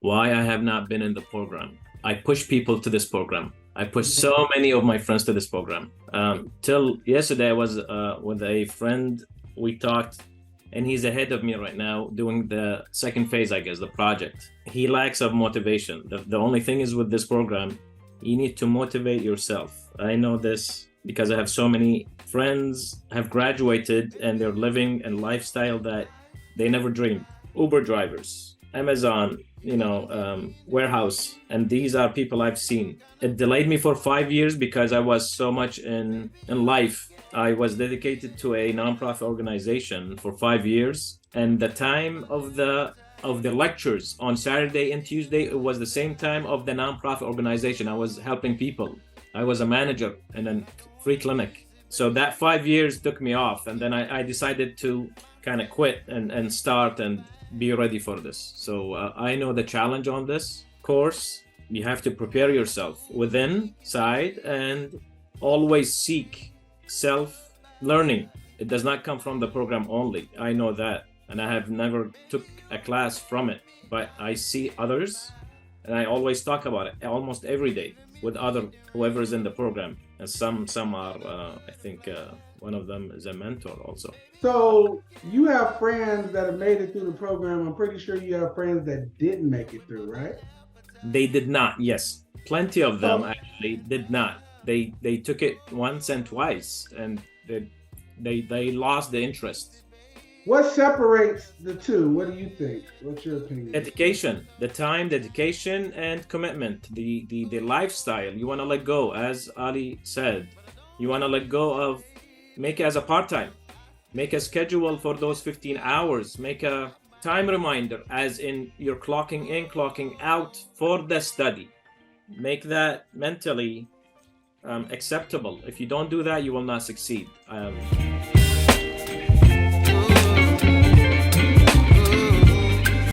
why I have not been in the program. I push people to this program. I push so many of my friends to this program. Till yesterday, I was with a friend. We talked, and he's ahead of me right now doing the second phase, I guess, the project. He lacks of motivation. The only thing is with this program, you need to motivate yourself. I know this because I have so many friends have graduated and they're living a lifestyle that they never dreamed. Uber drivers, Amazon, warehouse, and these are people I've seen. It delayed me for 5 years because I was so much in life. I was dedicated to a nonprofit organization for 5 years, and the time of the lectures on Saturday and Tuesday, it was the same time of the nonprofit organization. I was helping people. I was a manager in a free clinic. So that 5 years took me off, and then I decided to kind of quit and start and be ready for this. So I know the challenge on this course. You have to prepare yourself within, side, and always seek self-learning. It does not come from the program only. I know that, and I have never took a class from it, but I see others, and I always talk about it almost every day with whoever's in the program. And some are, I think one of them is a mentor also. So you have friends that have made it through the program. I'm pretty sure you have friends that didn't make it through, right? They did not, yes. Plenty of them actually did not. They took it once and twice, and they lost the interest. What separates the two? What do you think? What's your opinion? Dedication, the time, dedication, and commitment. The lifestyle. You want to let go, as Ali said. You want to let go of, make it as a part-time. Make a schedule for those 15 hours. Make a time reminder, as in you're clocking in, clocking out for the study. Make that mentally acceptable. If you don't do that, you will not succeed.